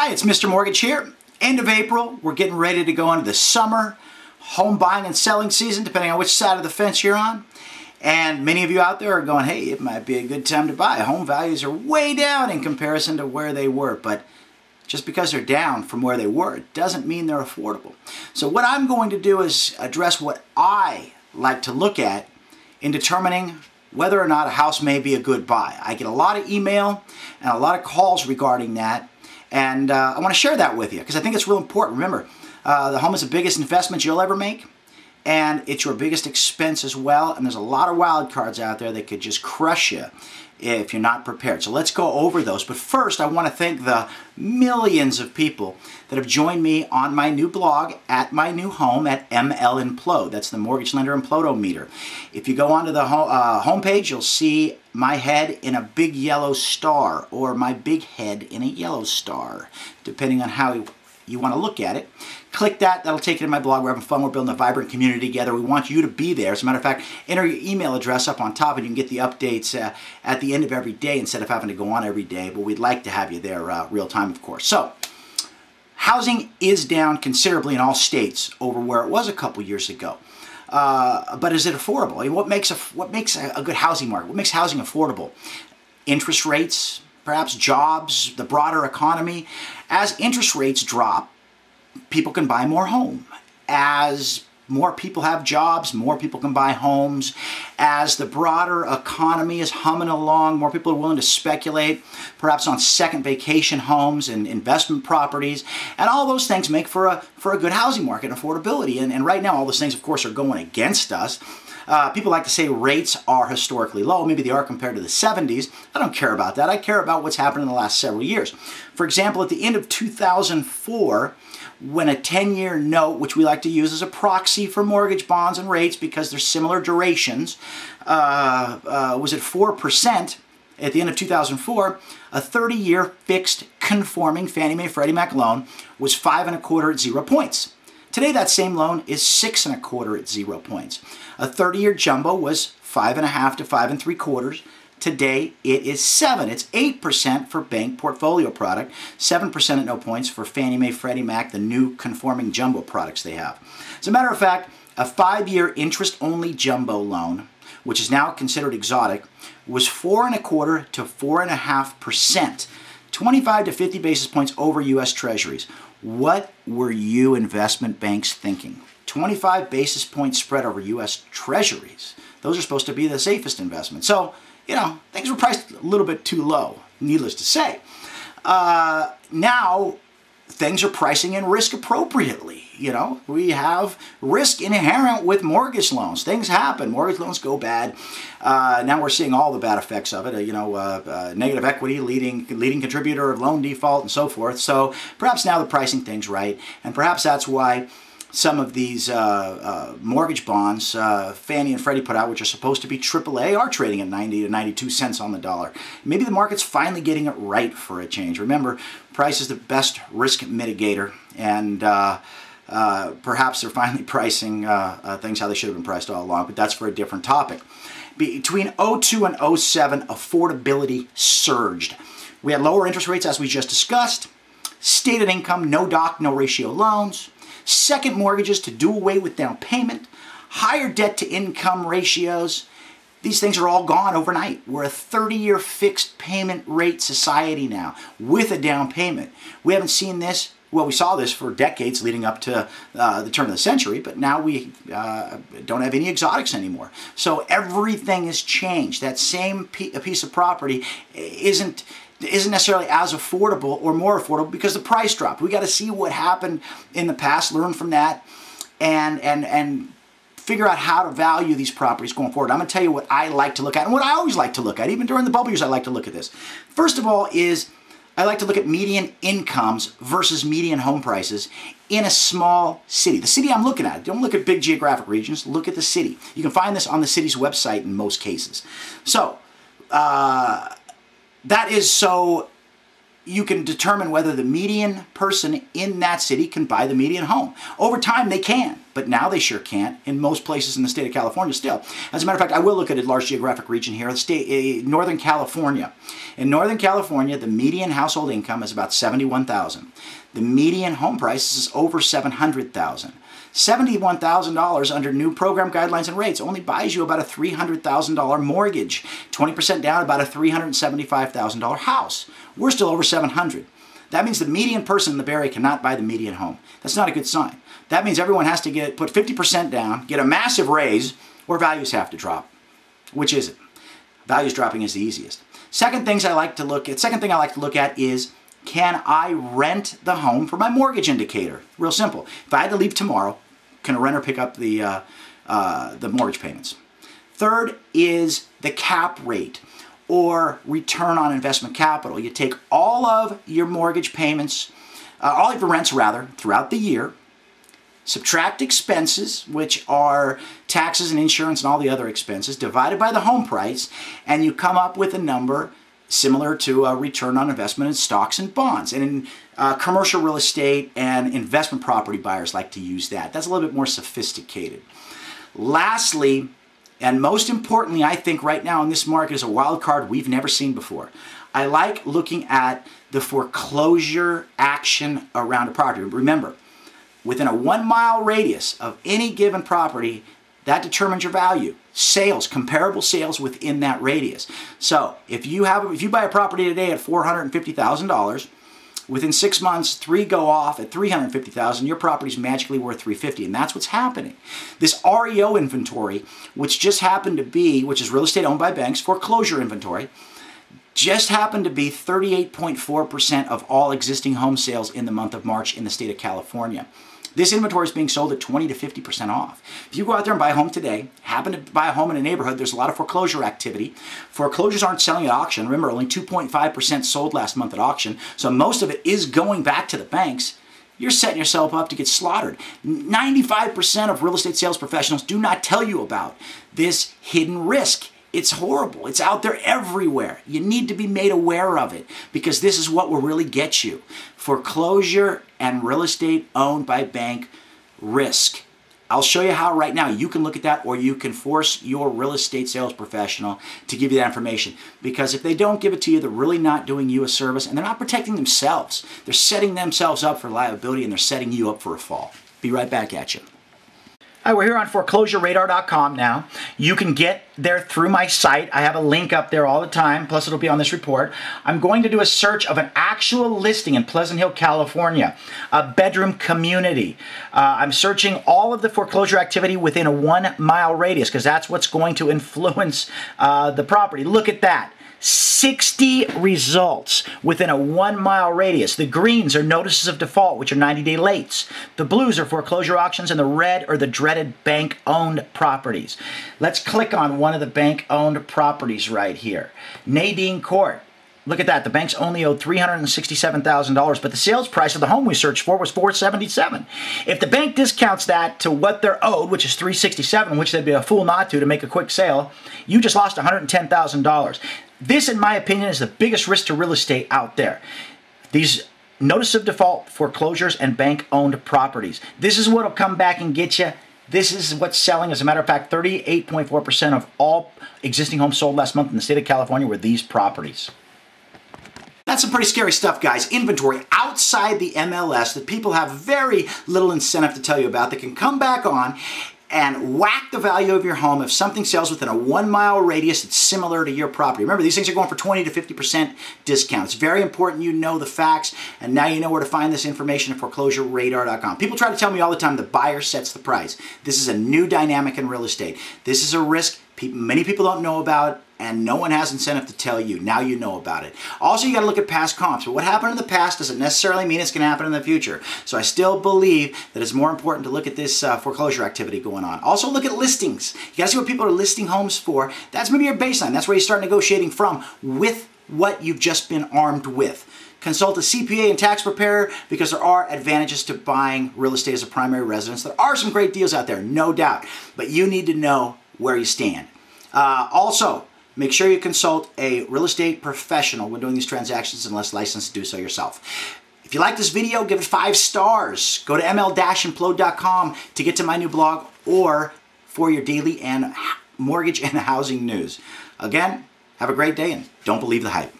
Hi, it's Mr. Mortgage here. End of April, we're getting ready to go into the summer home buying and selling season, depending on which side of the fence you're on. And many of you out there are going, hey, it might be a good time to buy. Home values are way down in comparison to where they were, but just because they're down from where they were, it doesn't mean they're affordable. So what I'm going to do is address what I like to look at in determining whether or not a house may be a good buy. I get a lot of email and a lot of calls regarding that, and I want to share that with you because I think it's real important. Remember, the home is the biggest investment you'll ever make, and it's your biggest expense as well, and there's a lot of wild cards out there that could just crush you if you're not prepared. So let's go over those. But first, I want to thank the millions of people that have joined me on my new blog at my new home at ML Implode. That's the Mortgage Lender Implodometer. If you go onto the homepage, you'll see my head in a big yellow star, or my big head in a yellow star, depending on how you want to look at it. Click that. That'll take you to my blog. We're having fun. We're building a vibrant community together. We want you to be there. As a matter of fact, enter your email address up on top and you can get the updates at the end of every day instead of having to go on every day. But we'd like to have you there real time, of course. So, housing is down considerably in all states over where it was a couple years ago. But is it affordable? I mean, what makes a good housing market? What makes housing affordable? Interest rates, perhaps jobs, the broader economy. As interest rates drop, people can buy more home. As more people have jobs, more people can buy homes. As the broader economy is humming along, more people are willing to speculate, perhaps on second vacation homes and investment properties. And all those things make for a good housing market and affordability. And right now, all those things, of course, are going against us. People like to say rates are historically low. Maybe they are compared to the 70s. I don't care about that. I care about what's happened in the last several years. For example, at the end of 2004, when a 10-year note, which we like to use as a proxy for mortgage bonds and rates because they're similar durations, was at 4%. At the end of 2004, a 30-year fixed conforming Fannie Mae Freddie Mac loan was 5.25 at 0 points. Today, that same loan is 6.25 at 0 points. A 30-year jumbo was 5.5 to 5.75. Today, it is 7. It's 8% for bank portfolio product, 7% at no points for Fannie Mae Freddie Mac, the new conforming jumbo products they have. As a matter of fact, a 5-year interest-only jumbo loan, which is now considered exotic, was 4.25 to 4.5%, 25 to 50 basis points over U.S. Treasuries. What were you investment banks thinking? 25 basis point spread over U.S. Treasuries. Those are supposed to be the safest investment. So, you know, things were priced a little bit too low, needless to say. Now, things are pricing in risk appropriately. You know, we have risk inherent with mortgage loans. Things happen. Mortgage loans go bad. Now we're seeing all the bad effects of it. Negative equity, leading contributor of loan default, and so forth. So perhaps now they're pricing things right, and perhaps that's why some of these mortgage bonds Fannie and Freddie put out, which are supposed to be AAA, are trading at 90 to 92 cents on the dollar. Maybe the market's finally getting it right for a change. Remember, price is the best risk mitigator, and perhaps they're finally pricing things how they should have been priced all along, but that's for a different topic. Between 02 and 07, affordability surged. We had lower interest rates, as we just discussed, stated income, no doc, no ratio loans, second mortgages to do away with down payment, higher debt-to-income ratios. These things are all gone overnight. We're a 30-year fixed payment rate society now with a down payment. We haven't seen this. Well, we saw this for decades leading up to the turn of the century, but now we don't have any exotics anymore. So everything has changed. That same piece of property isn't necessarily as affordable or more affordable because the price dropped. We got to see what happened in the past, learn from that, and figure out how to value these properties going forward. I'm going to tell you what I like to look at and what I always like to look at. Even during the bubble years, I like to look at this. First of all is I like to look at median incomes versus median home prices in a small city. The city I'm looking at, don't look at big geographic regions, look at the city. You can find this on the city's website in most cases. So, that is so you can determine whether the median person in that city can buy the median home. Over time, they can, but now they sure can't in most places in the state of California still. As a matter of fact, I will look at a large geographic region here, Northern California. In Northern California, the median household income is about $71,000. The median home price is over $700,000. $71,000 under new program guidelines and rates only buys you about a $300,000 mortgage, 20% down, about a $375,000 house. We're still over $700,000. That means the median person in the Bay Area cannot buy the median home. That's not a good sign. That means everyone has to put 50% down, get a massive raise, or values have to drop. Which is it? Values dropping is the easiest. Second thing I like to look at is, can I rent the home for my mortgage indicator? Real simple. If I had to leave tomorrow, can a renter pick up the mortgage payments? Third is the cap rate, or return on investment capital. You take all of your mortgage payments, all of your rents rather, throughout the year, subtract expenses, which are taxes and insurance and all the other expenses, divided by the home price, and you come up with a number similar to a return on investment in stocks and bonds. And in commercial real estate and investment property buyers like to use that. That's a little bit more sophisticated. Lastly, and most importantly, I think right now in this market is a wild card we've never seen before. I like looking at the foreclosure action around a property. Remember, within a 1 mile radius of any given property, that determines your value. Sales, comparable sales within that radius. So if you buy a property today at $450,000, within 6 months, 3 go off at $350,000, your property's magically worth $350,000, and that's what's happening. This REO inventory, which is real estate owned by banks, foreclosure inventory, just happened to be 38.4% of all existing home sales in the month of March in the state of California. This inventory is being sold at 20 to 50% off. If you go out there and buy a home today, happen to buy a home in a neighborhood, there's a lot of foreclosure activity. Foreclosures aren't selling at auction. Remember, only 2.5% sold last month at auction, so most of it is going back to the banks. You're setting yourself up to get slaughtered. 95% of real estate sales professionals do not tell you about this hidden risk. It's horrible. It's out there everywhere. You need to be made aware of it, because this is what will really get you. Foreclosure and real estate owned by bank risk. I'll show you how right now you can look at that, or you can force your real estate sales professional to give you that information. Because if they don't give it to you, they're really not doing you a service, and they're not protecting themselves. They're setting themselves up for liability, and they're setting you up for a fall. Be right back at you. All right, we're here on foreclosureradar.com now. You can get there through my site. I have a link up there all the time, plus it'll be on this report. I'm going to do a search of an actual listing in Pleasant Hill, California, a bedroom community. I'm searching all of the foreclosure activity within a 1 mile radius, because that's what's going to influence the property. Look at that. 60 results within a 1 mile radius. The greens are notices of default, which are 90-day lates. The blues are foreclosure auctions, and the red are the dreaded bank-owned properties. Let's click on one of the bank-owned properties right here. Nadine Court. Look at that. The banks only owed $367,000, but the sales price of the home we searched for was $477,000. If the bank discounts that to what they're owed, which is $367,000, which they'd be a fool not to make a quick sale, you just lost $110,000. This, in my opinion, is the biggest risk to real estate out there. These notice of default foreclosures and bank-owned properties. This is what will come back and get you. This is what's selling. As a matter of fact, 38.4% of all existing homes sold last month in the state of California were these properties. That's some pretty scary stuff, guys. Inventory outside the MLS that people have very little incentive to tell you about, that can come back on and whack the value of your home if something sells within a 1 mile radius that's similar to your property. Remember, these things are going for 20 to 50% discount. It's very important you know the facts, and now you know where to find this information at foreclosureradar.com. People try to tell me all the time the buyer sets the price. This is a new dynamic in real estate. This is a risk many people don't know about, and no one has incentive to tell you. Now you know about it. Also, you got to look at past comps. But what happened in the past doesn't necessarily mean it's going to happen in the future. So I still believe that it's more important to look at this foreclosure activity going on. Also, look at listings. You got to see what people are listing homes for. That's maybe your baseline. That's where you start negotiating from with what you've just been armed with. Consult a CPA and tax preparer, because there are advantages to buying real estate as a primary residence. There are some great deals out there, no doubt. But you need to know where you stand. Also, make sure you consult a real estate professional when doing these transactions unless licensed to do so yourself. If you like this video, give it 5 stars. Go to ml-implode.com to get to my new blog or for your daily and mortgage and housing news. Again, have a great day and don't believe the hype.